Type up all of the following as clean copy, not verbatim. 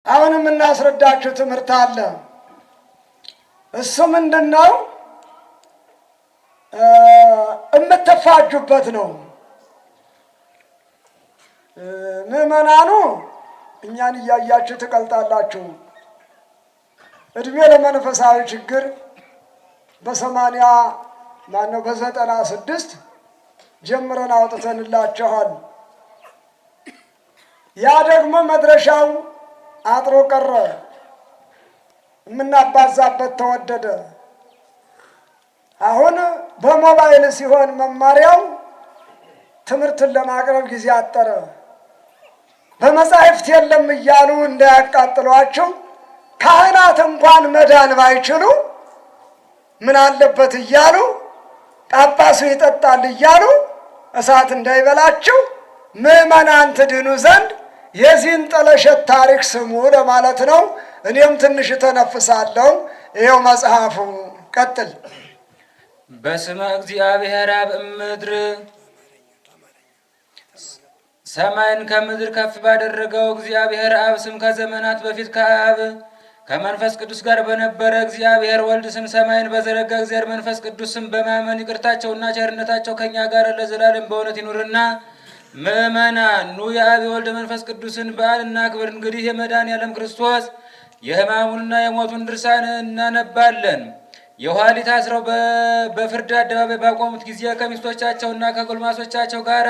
አሁንም እናስረዳችሁ ትምህርት አለ። እሱ ምንድነው? እምትፋጁበት ነው። ምዕመናኑ እኛን እያያችሁ ትቀልጣላችሁ። እድሜ ለመንፈሳዊ ችግር በ96 ጀምረን አውጥተንላችኋል። ያ ደግሞ መድረሻው አጥሮ ቀረ። የምናባዛበት ተወደደ። አሁን በሞባይል ሲሆን መማሪያው ትምህርትን ለማቅረብ ጊዜ አጠረ። በመጻሕፍት የለም እያሉ እንዳያቃጥሏቸው ካህናት እንኳን መዳን ባይችሉ ምን አለበት እያሉ ጳጳሱ ይጠጣል እያሉ እሳት እንዳይበላችሁ ምዕመናን ትድኑ ዘንድ የዚህን ጠለሸት ታሪክ ስሙ ለማለት ነው። እኔም ትንሽ ተነፍሳለሁ። ይኸው መጽሐፉ ቀጥል። በስመ እግዚአብሔር አብ እምድር ሰማይን ከምድር ከፍ ባደረገው እግዚአብሔር አብ ስም ከዘመናት በፊት ከአብ ከመንፈስ ቅዱስ ጋር በነበረ እግዚአብሔር ወልድ ስም ሰማይን በዘረጋ እግዚአብሔር መንፈስ ቅዱስ ስም በማመን ይቅርታቸውና ቸርነታቸው ከእኛ ጋር ለዘላለም በእውነት ይኑርና ምእመናን ኑ የአብ የወልድ መንፈስ ቅዱስን በዓል እናክብር። እንግዲህ የመድኃኔዓለም ክርስቶስ የሕማሙንና የሞቱን ድርሳን እናነባለን። የኋሊት አስረው በፍርድ አደባባይ ባቆሙት ጊዜ ከሚስቶቻቸውና ከጎልማሶቻቸው ጋር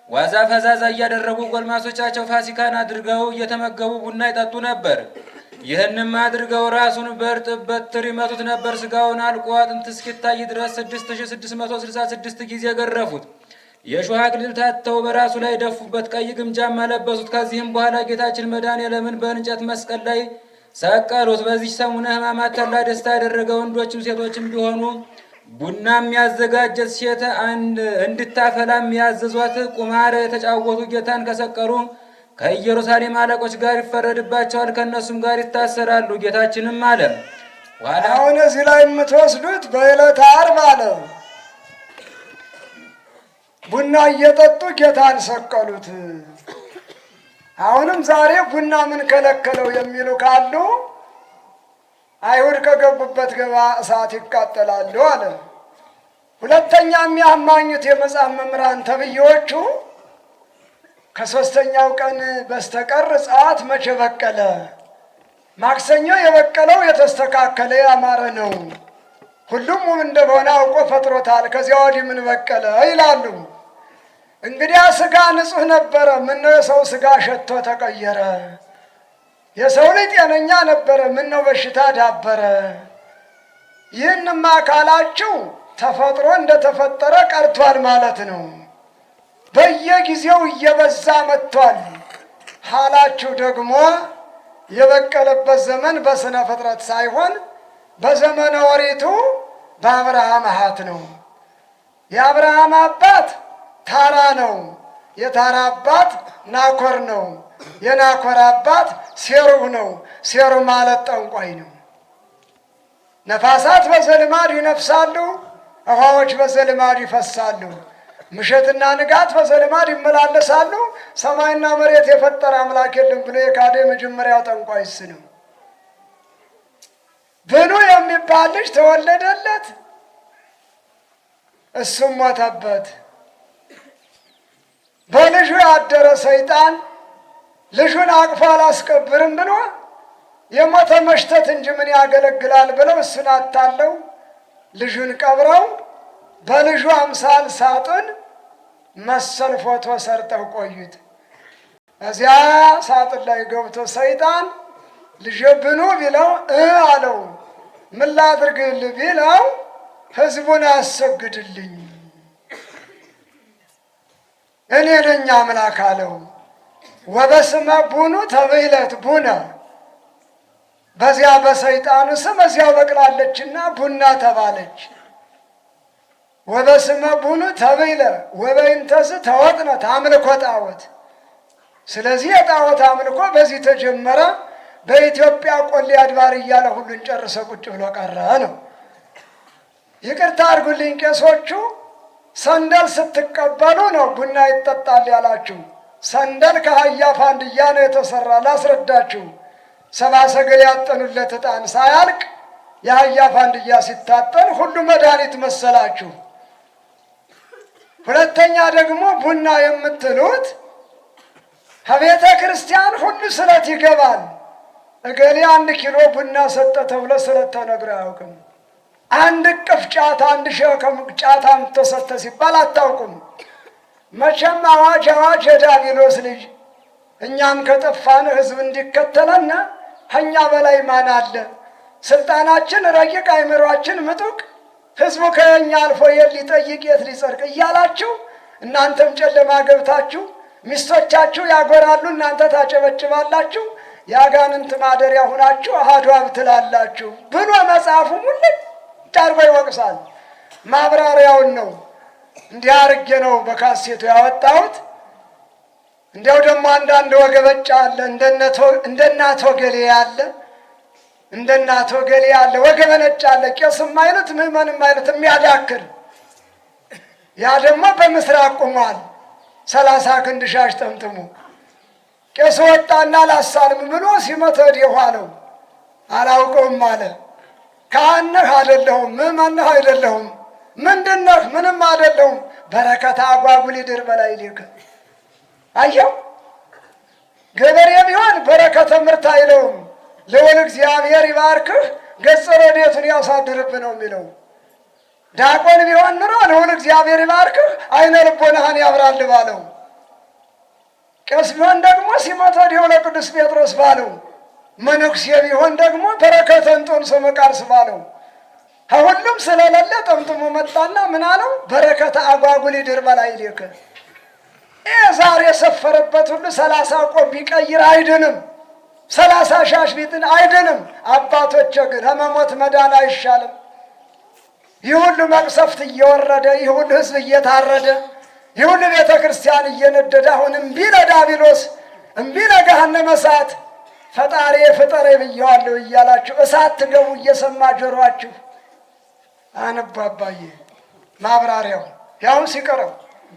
ዋዛ ፈዛዛ እያደረጉ ጎልማሶቻቸው ፋሲካን አድርገው እየተመገቡ ቡና ይጠጡ ነበር። ይህንም አድርገው ራሱን በእርጥብ በትር ይመቱት ነበር። ስጋውን አልቆ አጥንት እስኪታይ ድረስ 6666 ጊዜ ገረፉት። የሾህ አክሊል ታተው በራሱ ላይ ደፉበት፣ ቀይ ግምጃም አለበሱት። ከዚህም በኋላ ጌታችን መድኃኔዓለምን በእንጨት መስቀል ላይ ሰቀሉት። በዚህ ሰሙነ ሕማማት ተላ ደስታ ያደረገ ወንዶችም ሴቶችም ቢሆኑ ቡናም ያዘጋጀት ሴት እንድታፈላም ያዘዟት ቁማር የተጫወቱ ጌታን ከሰቀሉ ከኢየሩሳሌም አለቆች ጋር ይፈረድባቸዋል፣ ከእነሱም ጋር ይታሰራሉ። ጌታችንም አለ አሁን እዚህ ላይ የምትወስዱት በዕለተ ዓርብ አለ ቡና እየጠጡ ጌታን ሰቀሉት። አሁንም ዛሬ ቡና ምን ከለከለው የሚሉ ካሉ አይሁድ ከገቡበት ገባ እሳት ይቃጠላሉ አለ። ሁለተኛ የሚያማኙት የመጽሐፍ መምህራን ተብዬዎቹ ከሦስተኛው ቀን በስተቀር እጽዋት መቼ በቀለ? ማክሰኞ የበቀለው የተስተካከለ ያማረ ነው፣ ሁሉም ውብ እንደሆነ አውቆ ፈጥሮታል፣ ከዚያ ወዲህ ምን በቀለ ይላሉ። እንግዲያ ስጋ ንጹሕ ነበረ፣ ምነው የሰው ስጋ ሸቶ ተቀየረ? የሰው ልጅ ጤነኛ ነበረ፣ ምነው በሽታ ዳበረ? ይህንማ ካላችሁ ተፈጥሮ እንደተፈጠረ ቀርቷል ማለት ነው። በየጊዜው እየበዛ መጥቷል። ሀላችሁ ደግሞ የበቀለበት ዘመን በስነ ፍጥረት ሳይሆን በዘመነ ኦሪቱ በአብርሃም አሃት ነው። የአብርሃም አባት ታራ ነው። የታራ አባት ናኮር ነው። የናኮር አባት ሴሩግ ነው። ሴሩግ ማለት ጠንቋይ ነው። ነፋሳት በዘልማድ ይነፍሳሉ፣ ውሃዎች በዘልማድ ይፈሳሉ። ምሽትና ንጋት በዘልማድ ይመላለሳሉ። ሰማይና መሬት የፈጠረ አምላክ የለም ብሎ የካደ መጀመሪያው ጠንቋይ እሱ ነው። ብኑ የሚባል ልጅ ተወለደለት፣ እሱም ሞተበት። በልጁ ያደረ ሰይጣን ልጁን አቅፎ አላስቀብርም ብሎ የሞተ መሽተት እንጂ ምን ያገለግላል ብለው እሱን አታለው ልጁን ቀብረው በልጁ አምሳል ሳጥን መሰል ፎቶ ሰርተው ቆዩት። እዚያ ሳጥን ላይ ገብቶ ሰይጣን ልጄ ብኑ ቢለው አለው። ምን ላድርግልህ ቢለው ሕዝቡን አሰግድልኝ እኔ ነኝ አምላክ አለው። ወበስመ ቡኑ ተብይለት ቡነ፣ በዚያ በሰይጣኑ ስም እዚያ በቅላለችና ቡና ተባለች። ወበስመ ቡኑ ተብይለ ወበይንተዝ ተወጥነት አምልኮ ጣዖት። ስለዚህ የጣዖት አምልኮ በዚህ ተጀመረ። በኢትዮጵያ ቆሌ አድባር እያለ ሁሉን ጨርሰ ቁጭ ብሎ ቀረ ነው። ይቅርታ አድርጉልኝ ቄሶቹ፣ ሰንደል ስትቀበሉ ነው ቡና ይጠጣል ያላችሁ። ሰንደል ከአህያ ፋንድያ ነው የተሰራ። ላስረዳችሁ። ሰብአ ሰገል ያጠኑለት ዕጣን ሳያልቅ የአህያ ፋንድያ ሲታጠን ሁሉ መድኃኒት መሰላችሁ። ሁለተኛ ደግሞ ቡና የምትሉት ከቤተ ክርስቲያን ሁሉ ስለት ይገባል። እገሌ 1 ኪሎ ቡና ሰጠ ተብሎ ስለት ተነግሮ አያውቅም። 1 እቅፍ ጫት 1 ሸከም ጫት ተሰጠ ሲባል አታውቁም። መቼም አዋጅ አዋጅ የዲያብሎስ ልጅ እኛም ከጠፋን ህዝብ እንዲከተለና ከእኛ በላይ ማን አለ? ስልጣናችን ረቂቅ አይምሯችን ምጡቅ ህዝቡ ከኛ አልፎ የት ሊጠይቅ የት ሊጸድቅ እያላችሁ እናንተም ጨለማ ገብታችሁ ሚስቶቻችሁ ያጎራሉ፣ እናንተ ታጨበጭባላችሁ። የአጋንንት ማደሪያ ሁናችሁ አሐዱ አብ ትላላችሁ ብሎ መጽሐፉ ሙልጭ አድርጎ ይወቅሳል። ማብራሪያውን ነው እንዲህ አድርጌ ነው በካሴቱ ያወጣሁት። እንዲያው ደግሞ አንዳንድ ወገበጫ አለ እንደ እናቶ ገሌ ያለ እንደ እናቶ ገሌ ያለ ወገበነጭ አለ። ቄስም አይሉት ምዕመንም አይሉት የሚያዳክር ያ ደግሞ በምስራቅ ቁሟል 30 ክንድ ሻሽ ጠምጥሙ። ቄስ ወጣና ላሳልም ብሎ ሲመተድ የኋለው አላውቀውም አለ። ካህንህ አይደለሁም፣ ምዕመንህ አይደለሁም፣ ምንድነህ? ምንም አይደለሁም። በረከት አጓጉል ይድር በላይ ሊክ አየው። ገበሬ ቢሆን በረከተ ምርት አይለውም። ልዑል እግዚአብሔር ይባርክህ ገጸ ረድኤቱን ያሳድርብህ ነው የሚለው። ዲያቆን ቢሆን ኑሮ ልዑል እግዚአብሔር ይባርክህ አይነ ልቦናህን ያብራል ባለው። ቄስ ቢሆን ደግሞ ሲመተ ዲሁ ለቅዱስ ጴጥሮስ ባለው። መነኩሴ ቢሆን ደግሞ በረከተ እንጦንስ መቃርስ ባለው። ከሁሉም ስለሌለ ጠምጥሞ መጣና ምን አለው? በረከተ አጓጉል ይድር በላይ ሊክ። ዛሬ የሰፈረበት ሁሉ 30 ቆብ ቢቀይር አይድንም፣ 30 ሻሽ ቢጥን አይድንም። አባቶች ግን ከመሞት መዳን አይሻልም? ይህ ሁሉ መቅሰፍት እየወረደ ይህ ሁሉ ሕዝብ እየታረደ ይህ ሁሉ ቤተ ክርስቲያን እየነደደ አሁን እምቢ ለዲያብሎስ እምቢ ለገሃነመ እሳት ፈጣሪ ፍጠሬ ብየዋለሁ እያላችሁ እሳት ትገቡ እየሰማ ጆሮአችሁ አንባባዬ ማብራሪያው ያው ሲቀረው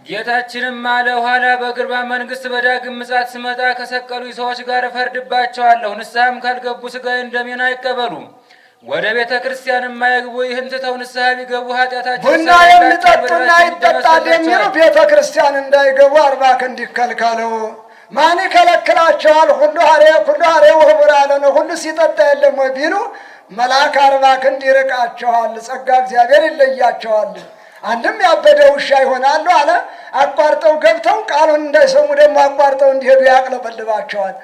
ጌታችንም አለ ኋላ በግርማ መንግስት በዳግም ምጽአት ስመጣ ከሰቀሉ ሰዎች ጋር እፈርድባቸዋለሁ። ንስሐም ካልገቡ ሥጋዬን ደሜን አይቀበሉም፣ ወደ ቤተ ክርስቲያን የማይገቡ ይህን ትተው ንስሐ ቢገቡ ኃጢአታቸው ቡና የሚጠጡና ይጠጣል የሚሉ ቤተ ክርስቲያን እንዳይገቡ 40 ክንድ ይከልከሉ። ማን ይከለክላቸዋል? ሁሉ ሀሬው ህቡር ያለ ነው። ሁሉ ሲጠጣ የለም ወይ ቢሉ መልአክ 40 ክንድ ይርቃቸዋል። ጸጋ እግዚአብሔር ይለያቸዋል። አንድም ያበደ ውሻ ይሆናሉ አለ። አቋርጠው ገብተው ቃሉን እንዳይሰሙ ደግሞ አቋርጠው እንዲሄዱ ያቅለበልባቸዋል።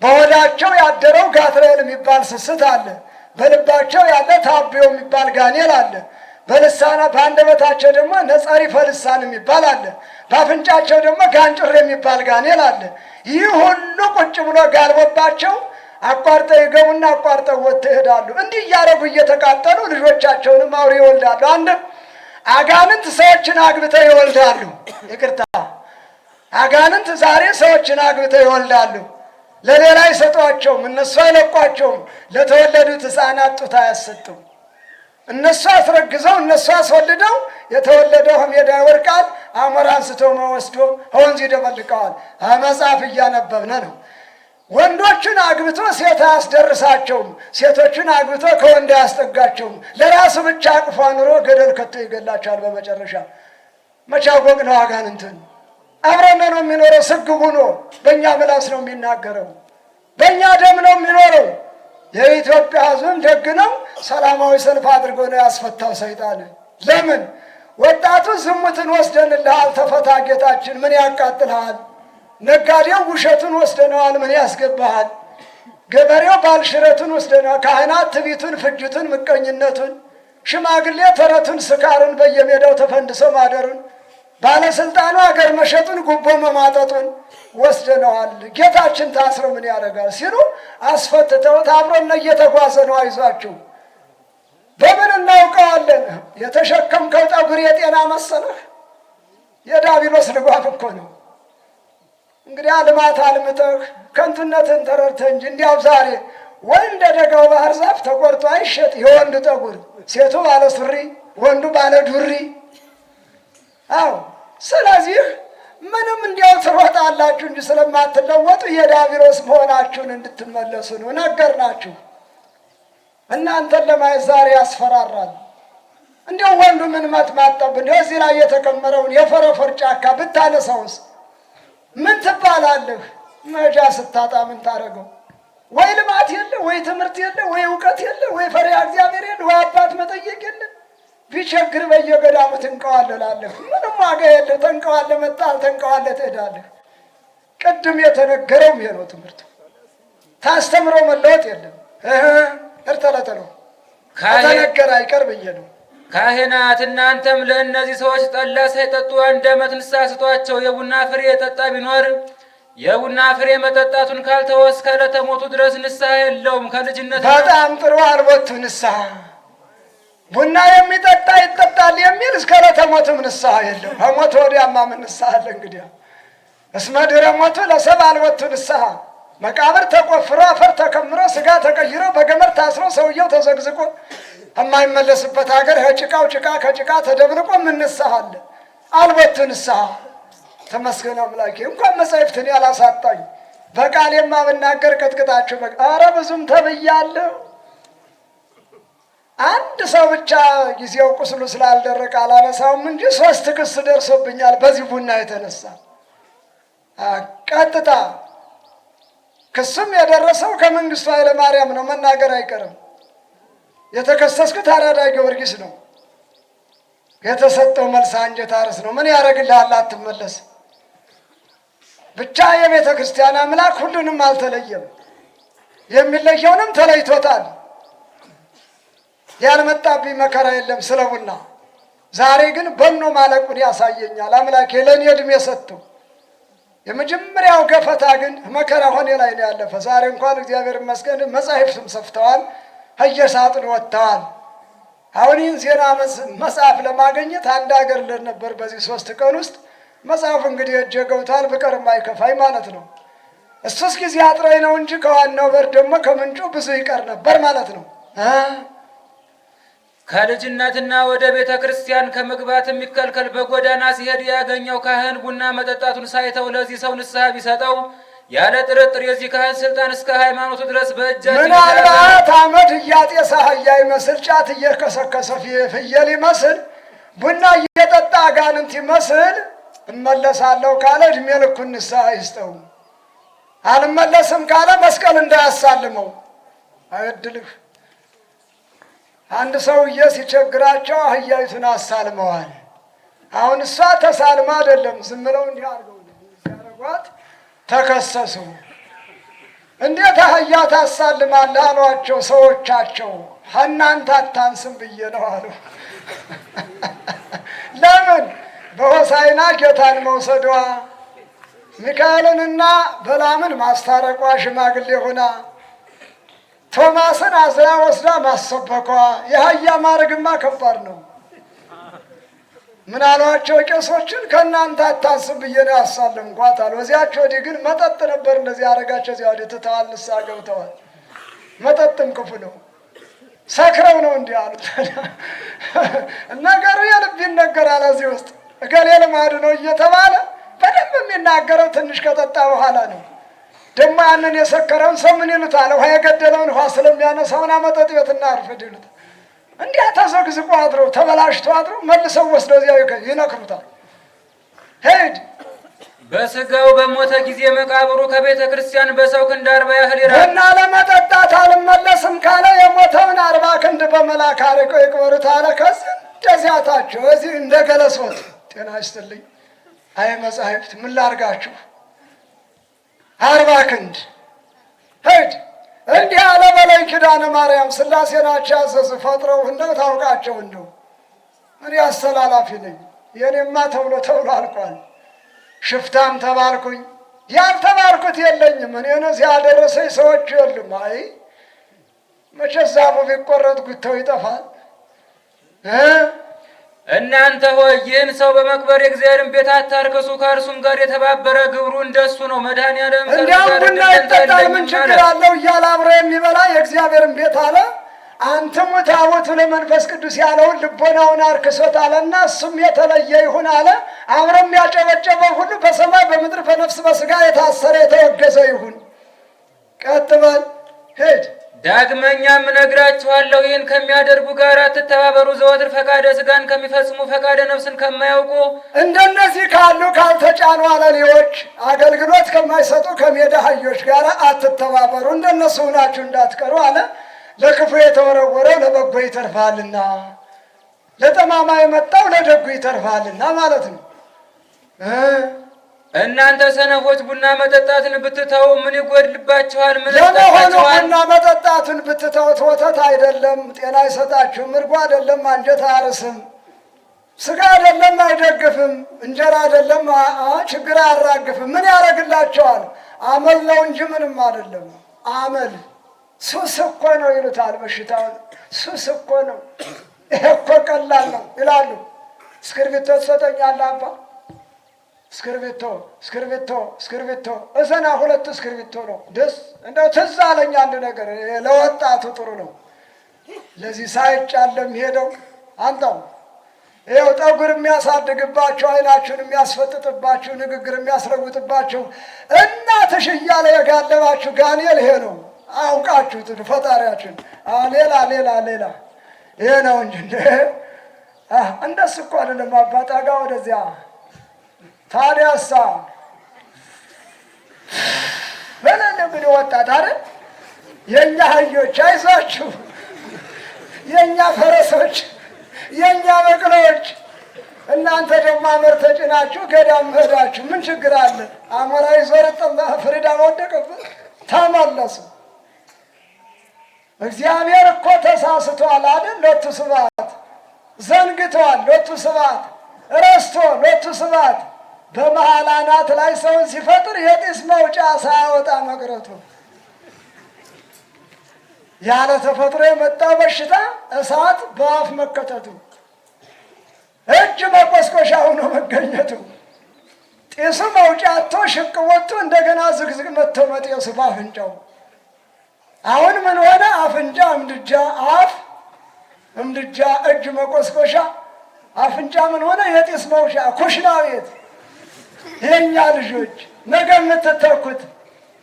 በሆዳቸው ያደረው ጋትርኤል የሚባል ስስት አለ። በልባቸው ያለ ታብዮ የሚባል ጋኔል አለ። በአንደበታቸው ደግሞ ነጸሪፈ ልሳን የሚባል አለ። በአፍንጫቸው ደግሞ ጋንጭር የሚባል ጋኔል አለ። ይህ ሁሉ ቁጭ ብሎ ጋልቦባቸው አቋርጠው ይገቡና አቋርጠው ወጥተው ይሄዳሉ። እንዲህ እያደረጉ እየተቃጠሉ ልጆቻቸውንም አውሬ ይወልዳሉ። አንድም አጋንንት ሰዎችን አግብተው ይወልዳሉ። ይቅርታ፣ አጋንንት ዛሬ ሰዎችን አግብተው ይወልዳሉ። ለሌላ አይሰጧቸውም፣ እነሱ አይለቋቸውም። ለተወለዱት ሕፃናት ጡት አያሰጡም። እነሱ አስረግዘው እነሱ አስወልደው የተወለደው ሜዳ ይወድቃል። አሞራ አንስቶ ወስዶ ወንዝ ይደበልቀዋል። መጽሐፍ እያነበብን ነው። ወንዶችን አግብቶ ሴት አያስደርሳቸውም። ሴቶችን አግብቶ ከወንድ አያስጠጋቸውም። ለራሱ ብቻ አቅፎ ኑሮ ገደል ከቶ ይገላቸዋል። በመጨረሻ መቻጎቅ ነው አጋንንትን። አብረን ነው የሚኖረው። ስግቡ ነው። በእኛ ምላስ ነው የሚናገረው። በእኛ ደም ነው የሚኖረው። የኢትዮጵያ ሕዝብም ደግ ነው። ሰላማዊ ሰልፍ አድርጎ ነው ያስፈታው ሰይጣን። ለምን? ወጣቱ ዝሙትን ወስደንልሃል ተፈታ ጌታችን ምን ያቃጥልሃል? ነጋዴው ውሸቱን ወስደነዋል ምን ያስገባሃል? ገበሬው ባልሽረቱን ወስደነዋል። ካህናት ትቢቱን፣ ፍጅቱን፣ ምቀኝነቱን፣ ሽማግሌ ተረቱን፣ ስካሩን፣ በየሜዳው ተፈንድሰው ማደሩን፣ ባለስልጣኑ አገር መሸጡን፣ ጉቦ መማጠጡን ወስደነዋል። ጌታችን ታስሮ ምን ያደርጋል ሲሉ አስፈትተውት አብሮነ እየተጓዘ ነው። አይዟችሁ። በምን እናውቀዋለን? የተሸከምከው ጠጉር የጤና መሰለህ? የዲያብሎስ ልጓም እኮ ነው። እንግዲህ ልማት አልምተህ ከንቱነትን ተረድተህ እንጂ እንዲያው ዛሬ ወይ እንደ ደጋው ባህር ዛፍ ተቆርጦ አይሸጥ የወንድ ጠጉር፣ ሴቱ ባለ ሱሪ፣ ወንዱ ባለ ዱሪ። አዎ፣ ስለዚህ ምንም እንዲያው ትሮጣላችሁ እንጂ ስለማትለወጡ የዲያብሎስ መሆናችሁን እንድትመለሱ ነው ነገርናችሁ። እናንተን ለማየት ዛሬ ያስፈራራል። እንዲያው ወንዱ ምን መጥማጠብን እዚህ ላይ የተከመረውን የፈረፈር ጫካ ብታነሳውስ ምን ትባላለህ? መጃ ስታጣ ምን ታደርገው? ወይ ልማት የለ፣ ወይ ትምህርት የለ፣ ወይ እውቀት የለ፣ ወይ ፈሪሃ እግዚአብሔር የለ፣ ወይ አባት መጠየቅ የለ። ቢቸግር በየገዳሙ ትንቀዋለላለህ። ምንም ዋጋ የለ። ተንቀዋለህ መጣል፣ ተንቀዋለህ ትሄዳለህ። ቅድም የተነገረው ይሄ ነው ትምህርቱ። ታስተምሮ መለወጥ የለም። እርተለተሎ ከተነገረ አይቀር ብዬ ነው። ካህናት እናንተም ለእነዚህ ሰዎች ጠላ ሳይጠጡ 1 ዓመት ንስሐ ስጧቸው። የቡና ፍሬ የጠጣ ቢኖር የቡና ፍሬ መጠጣቱን ካልተወ እስከ ዕለተ ሞቱ ድረስ ንስሐ የለውም። ከልጅነት በጣም ጥሩ አልቦቱ ንስሐ ቡና የሚጠጣ ይጠጣል የሚል እስከ ዕለተ ሞቱም ንስሐ የለው። ከሞት ወዲያማ ምን ንስሐ አለ? እንግዲያ እስመ ድኅረ ሞቱ ለሰብእ አልቦቱ ንስሐ። መቃብር ተቆፍሮ አፈር ተከምሮ ስጋ ተቀይሮ በገመድ ታስሮ ሰውየው ተዘግዝቆ የማይመለስበት ሀገር ከጭቃው ጭቃ ከጭቃ ተደብልቆ ምን ንስሐ አለ? አልቦቱ ንስሐ። ተመስገን አምላኬ። እንኳን መጻሕፍትን ያላሳጣኝ በቃሌማ ብናገር ቀጥቅጣችሁ ኧረ ብዙም ተብያለሁ። አንድ ሰው ብቻ ጊዜው ቁስሉ ስላልደረቀ አላነሳውም እንጂ 3 ክስ ደርሶብኛል በዚህ ቡና የተነሳ ቀጥታ። ክሱም የደረሰው ከመንግስቱ ኃይለ ማርያም ነው፣ መናገር አይቀርም። የተከሰስኩት አራዳ ጊዮርጊስ ነው። የተሰጠው መልስ አንጀት አርስ ነው። ምን ያደርግልሃል? አትመለስ። ብቻ የቤተ ክርስቲያን አምላክ ሁሉንም አልተለየም። የሚለየውንም ተለይቶታል። ያልመጣብኝ መከራ የለም ስለ ቡና። ዛሬ ግን በኖ ማለቁን ያሳየኛል አምላኬ ለእኔ ዕድሜ ሰጥቶ። የመጀመሪያው ገፈታ ግን መከራ ሆኔ ላይ ነው ያለፈ። ዛሬ እንኳን እግዚአብሔር ይመስገን መጻሕፍትም ሰፍተዋል፣ ከየሳጥን ወጥተዋል። አሁን ይህን ዜና መጽሐፍ ለማግኘት አንድ ሀገር ነበር በዚህ 3 ቀን ውስጥ። መጽሐፍ እንግዲህ እጄ ገብቷል፣ ብቀርም አይከፋኝ ማለት ነው። እሱስ ጊዜ አጥረኝ ነው እንጂ ከዋናው በር ደግሞ ከምንጩ ብዙ ይቀር ነበር ማለት ነው። ከልጅነትና ወደ ቤተ ክርስቲያን ከመግባት የሚከልከል በጎዳና ሲሄድ ያገኘው ካህን ቡና መጠጣቱን ሳይተው ለዚህ ሰው ንስሐ ቢሰጠው ያለ ጥርጥር የዚህ ካህን ስልጣን እስከ ሃይማኖቱ ድረስ በእጃችን። ምናልባት አመድ እያጤሰ አህያ ይመስል ጫት እየከሰከሰ ፍየል ይመስል ቡና እየጠጣ አጋንንት ይመስል እመለሳለሁ ካለ እድሜ ልኩን ንስሐ ይስጠው። አልመለስም ካለ መስቀል እንዳያሳልመው አይድልህ። አንድ ሰውዬ ሲቸግራቸው አህያይቱን አሳልመዋል። አሁን እሷ ተሳልማ አይደለም ዝም ብለው እንዲህ አድርገው ሲያደርጓት ተከሰሱ። እንዴት አህያ ታሳልማለህ አሏቸው ሰዎቻቸው። እናንተ አታንስም ብዬ ነው አሉ። ለምን? በሆሳዕና ጌታን መውሰዷ፣ ሚካኤልንና በላምን ማስታረቋ፣ ሽማግሌ ሆና ቶማስን አዝራ ወስዳ ማሰበኳ። የአህያ ማድረግማ ከባድ ነው። ምን አሏቸው ቄሶችን? ከእናንተ አታንስም ብዬ ነው ያሳለምኳት አሉ። እዚያቸው ወዲህ ግን መጠጥ ነበር እንደዚህ ያደረጋቸው። እዚያ ወዲህ ትተዋል፣ ንስሐ ገብተዋል። መጠጥም ክፉ ነው። ሰክረው ነው እንዲህ አሉት። ነገሩ የልብ ይነገራል። እዚህ ውስጥ እገሌ ልማዱ ነው እየተባለ በደንብ የሚናገረው ትንሽ ከጠጣ በኋላ ነው። ደግሞ ያንን የሰከረውን ሰው ምን ይሉታል? ውሃ የገደለውን ውሃ ስለሚያነሳውና መጠጥ ቤት እናርፍድ ይሉታል። እንዲያ ተዘግዝቆ አድረው ተበላሽቶ አድረው መልሰው ወስደው እዚያው ይነክሩታል። ሄድ በስጋው በሞተ ጊዜ መቃብሩ ከቤተ ክርስቲያን በሰው ክንድ 40 ያህል ይራቅ። ቡና ለመጠጣት አልመለስም ካለ የሞተውን 40 ክንድ በመላክ አርቀው ይቅበሩት አለ። ከዚህ እንደዚያ ታቸው እዚህ እንደ ገለሶት። ጤና ይስጥልኝ። አይ መጻሕፍት ምን ላርጋችሁ? 40 ክንድ ሄድ እንዲህ አለ በላይ ኪዳነ ማርያም ሥላሴ ናቸው ያዘዙ ፈጥረው እንደው ታውቃቸው እንደው እኔ አስተላላፊ ነኝ። የኔማ ተብሎ አልቋል። ሽፍታም ተባልኩኝ፣ ያልተባልኩት የለኝም። እኔን እዚህ ያደረሰኝ ሰዎች የሉም። አይ መቼስ ዛፉ ቢቆረጥ ጉተው ይጠፋል። እናንተ ሆይ ይህን ሰው በመቅበር የእግዚአብሔርን ቤት አታርክሱ። ከእርሱም ጋር የተባበረ ግብሩ እንደሱ ነው። መድኃኒዓለም እንዲያውም ቡና ይጠጣል ምን ችግር አለው እያለ አብሮ የሚበላ የእግዚአብሔርን ቤት አለ አንትሙ ታቦቱ ለመንፈስ ቅዱስ ያለውን ልቦናውን አርክሶታልና እሱም የተለየ ይሁን አለ። አብረም ያጨበጨበው ሁሉ በሰማይ በምድር በነፍስ በስጋ የታሰረ የተወገዘ ይሁን። ቀጥ በል ሂድ። ዳግመኛም እነግራችኋለሁ፣ ይህን ከሚያደርጉ ጋር አትተባበሩ። ዘወትር ፈቃደ ሥጋን ከሚፈጽሙ ፈቃደ ነፍስን ከማያውቁ እንደነዚህ ካሉ ካልተጫኑ አለሌዎች አገልግሎት ከማይሰጡ ከሜዳ አህዮች ጋር አትተባበሩ። እንደነሱ ሁናችሁ እንዳትቀሩ አለ። ለክፉ የተወረወረው ለበጎ ይተርፋልና፣ ለጠማማ የመጣው ለደጉ ይተርፋልና ማለት ነው። እናንተ ሰነፎች ቡና መጠጣትን ብትተው ምን ይጎድልባችኋል? ምን ለመሆኑ ቡና መጠጣትን ብትተውት ወተት አይደለም ጤና አይሰጣችሁም? እርጎ አይደለም አንጀት አያርስም? ስጋ አይደለም አይደግፍም? እንጀራ አይደለም ችግር አያራግፍም? ምን ያደርግላቸዋል? አመል ነው እንጂ ምንም አይደለም። አመል ሱስ እኮ ነው ይሉታል። በሽታውን ሱስ እኮ ነው። ይሄ እኮ ቀላል ነው ይላሉ። እስክርቢቶ ትሰጠኛለህ አባ? እስክርቢቶ እዘና። ሁለት እስክርቢቶ ነው። ደስ እንደው ትዝ አለኝ አንድ ነገር፣ ለወጣቱ ጥሩ ነው። ለዚህ ሳይጫለም ሄደው አንተው ይኸው ጠጉር የሚያሳድግባቸው አይናችሁን የሚያስፈጥጥባችሁ ንግግር የሚያስለውጥባችሁ እናትሽ እያለ የጋለባችሁ ጋኔል ይሄ ነው። አውቃችሁት ፈጣሪያችን ሌላ ይሄ ነው እንጂ እንደሱ እኮ አይደለም። አባጣጋ ወደዚያ ታዲያሳ በለን ምን ወጣት አይደል? የእኛ አህዮች አይዟችሁ፣ የእኛ ፈረሶች፣ የእኛ በቅሎች። እናንተ ደግሞ አመር ተጭናችሁ ገዳም ሄዳችሁ ምን ችግር አለ? አሞራ ይዞርጥም ፍሪዳ ወደቀበት ተመለሱ። እግዚአብሔር እኮ ተሳስቷል አይደል? ሎቱ ስብሐት ዘንግቷል። ሎቱ ስብሐት ረስቶ ሎቱ ስብሐት በመሃል አናት ላይ ሰውን ሲፈጥር የጢስ መውጫ ሳያወጣ መቅረቱ ያለ ተፈጥሮ የመጣው በሽታ እሳት በአፍ መከተቱ እጅ መቆስቆሻ ሆኖ መገኘቱ ጢሱ መውጫ አጥቶ ሽቅ ወጥቶ እንደገና ዝግዝግ መጥቶ መጤሱ በአፍንጫው። አሁን ምን ሆነ? አፍንጫ እምድጃ፣ አፍ እምድጃ፣ እጅ መቆስቆሻ፣ አፍንጫ ምን ሆነ? የጢስ መውጫ ኩሽና ቤት። የእኛ ልጆች ነገ የምትተኩት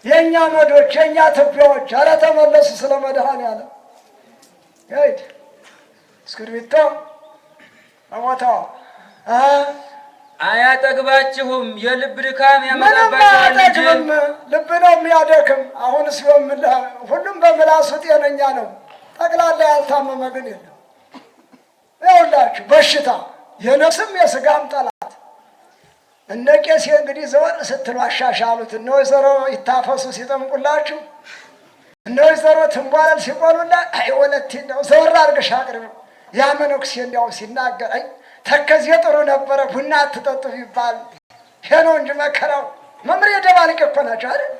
የእኛ መዶች የእኛ ትቢያዎች። ኧረ ተመለሱ ስለ መድኃኔዓለም። ሄድ እስክርቢቶ አሞታዋ አያጠግባችሁም፣ የልብ ድካም ያመጣባችኋል። አያጠግብም፣ ልብ ነው የሚያደክም። አሁንስ ሁሉም በምላሱ ጤነኛ ነው፣ ጠቅላላ ያልታመመ ግን የለም። ይኸውላችሁ በሽታ የነፍስም የስጋም ጠላት። እነ ቄሴ እንግዲህ ዘወር ስትሉ አሻሻሉት። እነ ወይዘሮ ይታፈሱ ሲጠምቁላችሁ፣ እነ ወይዘሮ ትንቧለል ሲቆሉላ፣ አይ ወለቴ ነው ዘወር አድርገሽ አቅርቢው። ያ መነኩሴ እንዲያው ሲናገር አይ ተከዜ ጥሩ ነበረ ቡና አትጠጡ ቢባል ይሄ ነው እንጂ መከራው። መምሬ ደባልቄ እኮ ናቸው አይደል?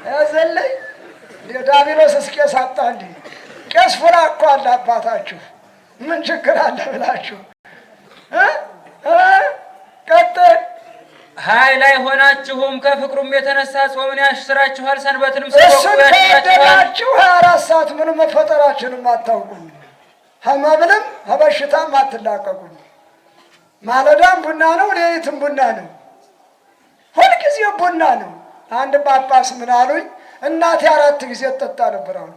ያዘለይ ዳቢሎስ ቄስ አጣ እንዲ ቄስ ፉራ እኮ አለ አባታችሁ ምን ችግር አለ ብላችሁ ቀጥል። ኃይል አይሆናችሁም፣ ከፍቅሩም የተነሳ ጾምን ያስራችኋል፣ ሰንበትንም እሱን ከወደዳችሁ 24 ሰዓት ምንም መፈጠራችንም አታውቁም። ከመብልም ከበሽታም አትላቀቁም። ማለዳም ቡና ነው፣ ሌሊትም ቡና ነው፣ ሁልጊዜ ቡና ነው። አንድ ጳጳስ ምን አሉኝ፣ እናቴ 4 ጊዜ ትጠጣ ነበር አሉ።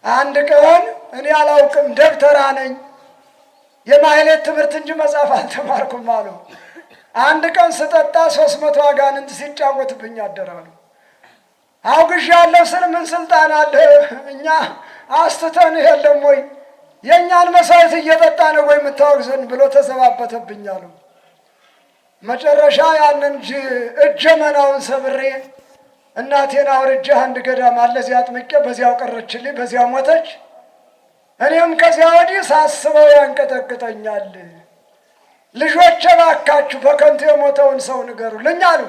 አንድ ቀን እኔ አላውቅም ደብተራ ነኝ የማህሌት ትምህርት እንጂ መጽሐፍ አልተማርኩም አሉ። አንድ ቀን ስጠጣ 300 አጋንንት ሲጫወትብኝ አደራሉ። አውግሽ ያለው ስል ምን ስልጣን አለ? እኛ አስተተን የለም ወይ የእኛን መስዋዕት እየጠጣ ነው ወይ የምታወግዘን ብሎ ተዘባበተብኝ አሉ። መጨረሻ ያንን እጀ መናውን ሰብሬ እናቴን አውርጄ አንድ ገዳም አለ እዚያ አጥምቄ በዚያው ቀረችልኝ፣ በዚያው ሞተች። እኔም ከዚያ ወዲህ ሳስበው ያንቀጠቅጠኛል። ልጆቼ እባካችሁ በከንቱ የሞተውን ሰው ንገሩልኝ አሉ።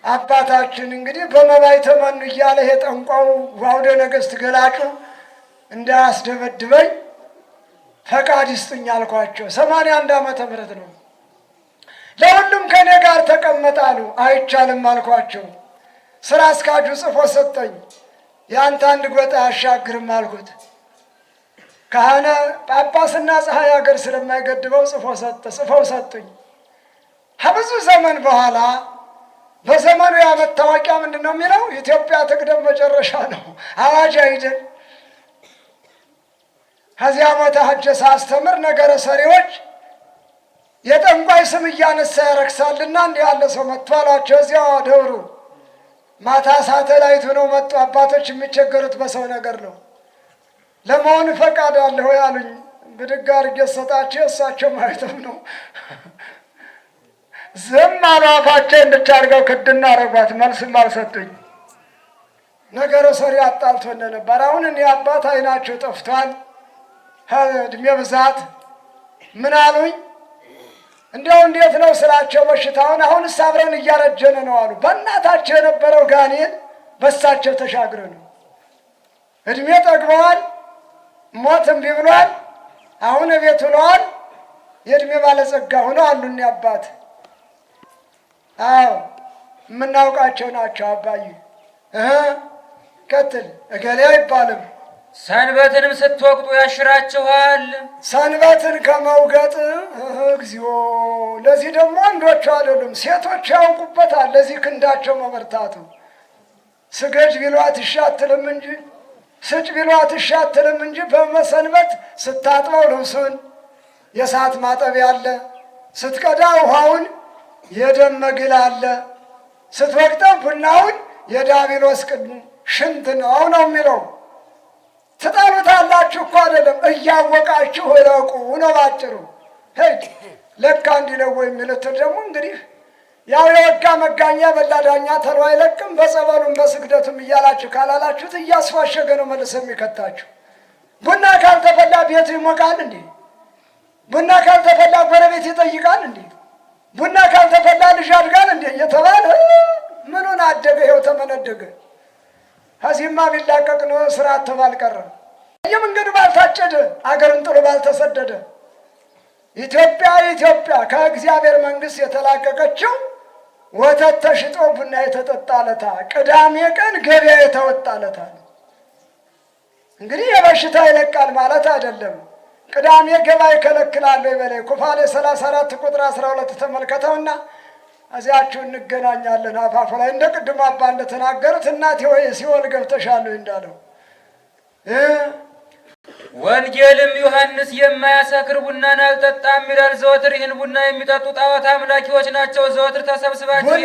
አባታችን እንግዲህ በመባይ ተመኑ እያለ ይሄ ጠንቋው ዋውደ ነገሥት ገላጩ እንዳያስደበድበኝ ፈቃድ ይስጡኝ አልኳቸው። 81 ዓመተ ምህረት ነው። ለሁሉም ከኔ ጋር ተቀመጣሉ። አይቻልም አልኳቸው። ስራ አስካጁ ጽፎ ሰጠኝ። ያንተ አንድ ጎጣ አያሻግርም አልኩት። ካህነ ጳጳስና ፀሐይ ሀገር ስለማይገድበው ጽፈው ሰጡኝ። ከብዙ ዘመን በኋላ በዘመኑ ያ መታወቂያ ምንድን ነው የሚለው? ኢትዮጵያ ትቅደም መጨረሻ ነው። አዋጅ አይደል? ከዚያ ቦታ ሄጄ ሳስተምር ነገረ ሰሪዎች የጠንቋይ ስም እያነሳ ያረክሳልና እንዲህ ያለ ሰው መጥቶ አሏቸው። እዚያ ደብሩ ማታ ሳተላይት ሆነው መጡ። አባቶች የሚቸገሩት በሰው ነገር ነው። ለመሆኑ ፈቃድ አለ ሆይ አሉኝ። ብድግ አድርጌ ሰጣቸው። እሳቸው ማይተም ነው። ዝም አሉ። አፋቸው እንድታርገው ክድና አረጓት። መልስም አልሰጡኝ። ነገረ ሰሪ አጣልቶን ነበር። አሁን እኔ አባት አይናቸው ጠፍቷል፣ እድሜ ብዛት። ምን አሉኝ? እንዲያው እንዴት ነው ስላቸው በሽታውን። አሁንስ አብረን እያረጀን ነው አሉ። በእናታቸው የነበረው ጋኔን በሳቸው ተሻግረ ነው። እድሜ ጠግበዋል፣ ሞት እምቢ ብሏል። አሁን ቤት ውለዋል። የእድሜ ባለጸጋ ሆነው አሉ እኔ አባት። አዎ የምናውቃቸው ናቸው። አባዬ ቀጥል። እገሌ አይባልም። ሰንበትንም ስትወቅጡ ያሽራችኋል። ሰንበትን ከመውገጥ እግዚኦ! ለዚህ ደግሞ ወንዶቹ አይደሉም ሴቶች ያውቁበታል። ለዚህ ክንዳቸው መበርታቱ። ስገጅ ቢሏት እሺ አትልም እንጂ ስጭ ቢሏት እሺ አትልም እንጂ በመሰንበት ስታጥበው ልብሱን የእሳት ማጠቢያ አለ፣ ስትቀዳ ውሃውን የደም መግል አለ፣ ስትወቅጠው ቡናውን የዳቢሎስ ሽንት ነው ነው የሚለው። ትጠሉታላችሁ እኮ አይደለም፣ እያወቃችሁ እለቁ ነው ባጭሩ። ለካ እንዲለው የሚሉትን ደግሞ እንግዲህ ያው የወጋ መጋኛ በላ ዳኛ ተሎ አይለቅም። በጸበሉም በስግደቱም እያላችሁ ካላላችሁት እያስፋሸገ ነው መልሶ የሚከታችሁ። ቡና ካልተፈላ ቤቱ ይሞቃል እንዴ? ቡና ካልተፈላ ጎረቤት ይጠይቃል እንዴ? ቡና ካልተፈላ ልጅ ያድጋል እንዴ? እየተባለ ምኑን አደገ? ይኸው ተመነደገ። ከዚህማ ቢላቀቅ ነው ስርዓት ባልቀረም የመንገዱ ባልታጨደ አገርን ጥሎ ባልተሰደደ። ኢትዮጵያ ከእግዚአብሔር መንግስት የተላቀቀችው ወተት ተሽጦ ቡና የተጠጣለታ፣ ቅዳሜ ቀን ገበያ የተወጣለታ። እንግዲህ የበሽታ ይለቃል ማለት አይደለም። ቅዳሜ ገበያ ይከለክላል በላይ ኩፋሌ 34 ቁጥር 12 ተመልከተውና እዚያችሁ እንገናኛለን። አፋፉ ላይ እንደ ቅድሙ አባ እንደተናገሩት እናቴ ወይ ሲኦል ገብተሻል እንዳለው ወንጌልም ዮሐንስ የማያሰክር ቡናን አልጠጣም ይላል። ዘወትር ይህን ቡና የሚጠጡ ጣዖት አምላኪዎች ናቸው። ዘወትር ተሰብስባችሁ